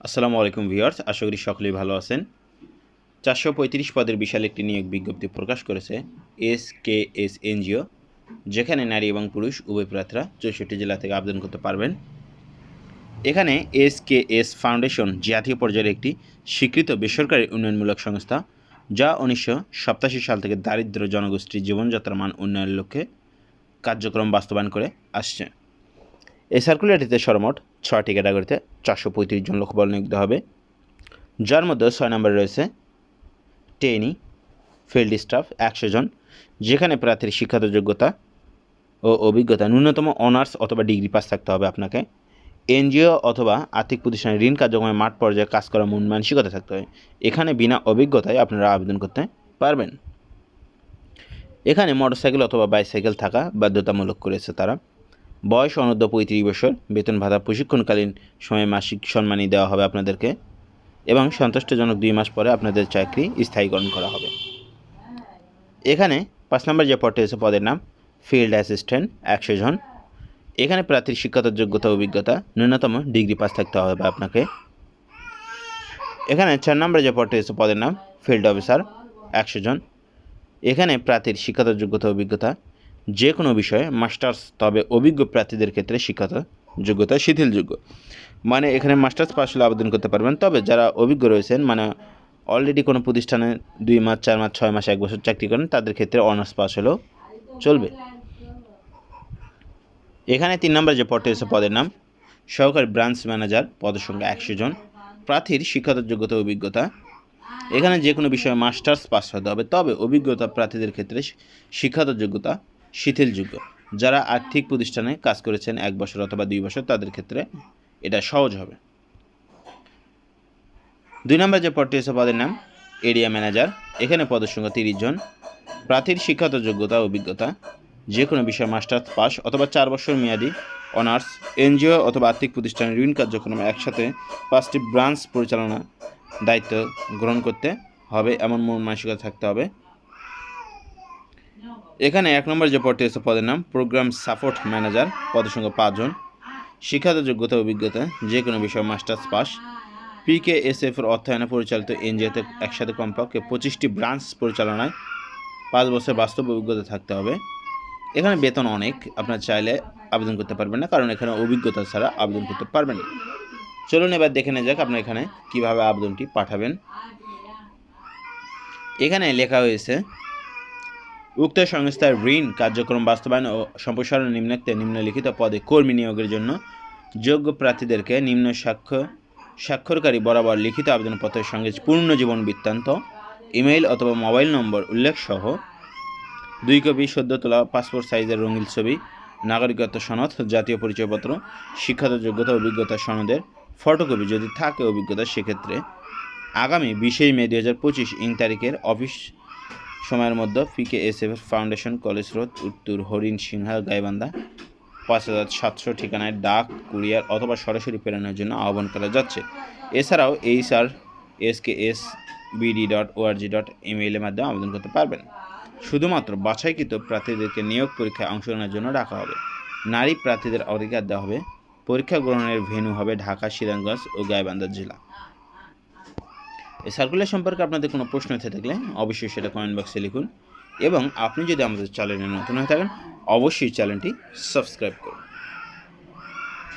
আসসালামু আলাইকুম ভিউয়ার্স, আশা করি সকলেই ভালো আছেন। 435 পদের বিশাল একটি নিয়োগ বিজ্ঞপ্তি প্রকাশ করেছে এসকেএস এনজিও, যেখানে নারী এবং পুরুষ উভয় প্রার্থীরা 64 জেলা থেকে আবেদন করতে পারবেন। এখানে এসকেএস ফাউন্ডেশন জাতীয় পর্যায়ের একটি স্বীকৃত বেসরকারি উন্নয়নমূলক সংস্থা, যা 1987 সাল থেকে দারিদ্র জনগোষ্ঠীর জীবনযাত্রার মান উন্নয়নের লক্ষ্যে কার্যক্রম বাস্তবায়ন করে আসছে। এই সার্কুলারটিতে সর্বমোট 6টি ক্যাটাগরিতে 435 জন লোকবল নিয়োগ দেওয়া হবে, যার মধ্যে 6 নম্বরে রয়েছে ট্রেনি ফিল্ড স্টাফ 100 জন, যেখানে প্রার্থীর শিক্ষাগত যোগ্যতা ও অভিজ্ঞতা ন্যূনতম অনার্স অথবা ডিগ্রি পাস থাকতে হবে। আপনাকে এনজিও অথবা আর্থিক প্রতিষ্ঠানের ঋণ কার্যক্রমে মাঠ পর্যায়ে কাজ করার মন মানসিকতা থাকতে হবে। এখানে বিনা অভিজ্ঞতায় আপনারা আবেদন করতে পারবেন। এখানে মোটরসাইকেল অথবা বাইসাইকেল থাকা বাধ্যতামূলক করেছে তারা। বয়স অনূর্ধ্ব 35 বছর, বেতন ভাতা প্রশিক্ষণকালীন সময়ে মাসিক সম্মানী দেওয়া হবে আপনাদেরকে, এবং সন্তুষ্টজনক 2 মাস পরে আপনাদের চাকরি স্থায়ীকরণ করা হবে। এখানে 5 নম্বর যে পদটি আছে, পদের নাম ফিল্ড অ্যাসিস্ট্যান্ট 100 জন। এখানে প্রার্থীর শিক্ষাগত যোগ্যতা অভিজ্ঞতা ন্যূনতম ডিগ্রি পাস থাকতে হবে আপনাকে। এখানে 4 নম্বরে যে পদটি আছে, পদের নাম ফিল্ড অফিসার 100 জন। এখানে প্রার্থীর শিক্ষাগত যোগ্যতা অভিজ্ঞতা যে কোনো বিষয়ে মাস্টার্স, তবে অভিজ্ঞ প্রার্থীদের ক্ষেত্রে শিক্ষাগত যোগ্যতা শিথিলযোগ্য। মানে এখানে মাস্টার্স পাস হলে আবেদন করতে পারবেন, তবে যারা অভিজ্ঞ রয়েছেন, মানে অলরেডি কোনো প্রতিষ্ঠানে 2 মাস 4 মাস 6 মাস 1 বছর চাকরি করেন, তাদের ক্ষেত্রে অনার্স পাস হলেও চলবে। এখানে 3 নম্বর যে পদটি আছে, পদের নাম সহকারী ব্রাঞ্চ ম্যানেজার, পদের সংখ্যা 100 জন। প্রার্থীর শিক্ষাগত যোগ্যতা অভিজ্ঞতা এখানে যে কোনো বিষয়ে মাস্টার্স পাস হতে হবে, তবে অভিজ্ঞতা প্রার্থীদের ক্ষেত্রে শিক্ষাগত যোগ্যতা শিথিলযোগ্য। যারা আর্থিক প্রতিষ্ঠানে কাজ করেছেন 1 বছর অথবা 2 বছর, তাদের ক্ষেত্রে এটা সহজ হবে। 2 নম্বর যে পদটি আছে, পদের নাম এরিয়া ম্যানেজার। এখানে পদের সংখ্যা 30 জন। প্রার্থীর শিক্ষাগত যোগ্যতা অভিজ্ঞতা যে কোনো বিষয়ে মাস্টার্স পাস অথবা 4 বছর মেয়াদি অনার্স। এনজিও অথবা আর্থিক প্রতিষ্ঠানের ঋণ কার্যক্রমে একসাথে 5টি ব্রাঞ্চ পরিচালনা দায়িত্ব গ্রহণ করতে হবে, এমন মন মানসিকতা থাকতে হবে। এখানে 1 নম্বর যে পদটি আছে, পদের নাম প্রোগ্রাম সাপোর্ট ম্যানেজার, পদের সংখ্যা 5 জন। শিক্ষাগত যোগ্যতা অভিজ্ঞতা যে কোনো বিষয়ে মাস্টার্স পাস। পিকেএসএফ এর অর্থায়নে পরিচালিত এনজিওতে একসাথে কমপক্ষে 25টি ব্রাঞ্চ পরিচালনায় 5 বছর বাস্তব অভিজ্ঞতা থাকতে হবে। এখানে বেতন অনেক, আপনার চাইলে আবেদন করতে পারবেন না, কারণ এখানে অভিজ্ঞতা ছাড়া আবেদন করতে পারবেন না। চলুন এবার দেখে নেওয়া যাক আপনার এখানে কীভাবে আবেদনটি পাঠাবেন। এখানে লেখা হয়েছে, উক্ত সংস্থার ঋণ কার্যক্রম বাস্তবায়ন ও সম্প্রসারণ নিম্নোক্ত নিম্নলিখিত পদে কর্মী নিয়োগের জন্য যোগ্য প্রার্থীদেরকে নিম্ন স্বাক্ষরকারী বরাবর লিখিত আবেদনপত্রের সঙ্গে পূর্ণ জীবন বৃত্তান্ত, ইমেইল অথবা মোবাইল নম্বর উল্লেখ সহ 2 কপি সদ্য তোলা পাসপোর্ট সাইজের রঙিন ছবি, নাগরিকত্ব সনদ, জাতীয় পরিচয়পত্র, শিক্ষাগত যোগ্যতা অভিজ্ঞতা সনদের ফটোকপি যদি থাকে অভিজ্ঞতা, সেক্ষেত্রে আগামী 20 মে 2025 ইং তারিখের অফিস সময়ের মধ্যে পিকেএসএফ ফাউন্ডেশন, কলেজ রোড, উত্তর হরিণ সিংহা, গাইবান্ধা 5700 ঠিকানায় ডাক, কুরিয়ার অথবা সরাসরি প্রেরণের জন্য আহ্বান করা যাচ্ছে। এছাড়াও hr@sksbd.org.ml এর মাধ্যমে আবেদন করতে পারবেন। শুধুমাত্র বাছাইকৃত প্রার্থীদেরকে নিয়োগ পরীক্ষায় অংশগ্রহণের জন্য রাখা হবে। নারী প্রার্থীদের অধিকার দেওয়া হবে। পরীক্ষা গ্রহণের ভেন্যু হবে ঢাকা, সিরাজগঞ্জ ও গাইবান্ধা জেলা। এই সার্কুলার সম্পর্কে আপনাদের কোনো প্রশ্ন থেকে থাকলে অবশ্যই সেটা কমেন্ট বক্সে লিখুন, এবং আপনি যদি আমাদের চ্যানেলে নতুন হয়ে থাকেন অবশ্যই চ্যানেলটি সাবস্ক্রাইব করুন।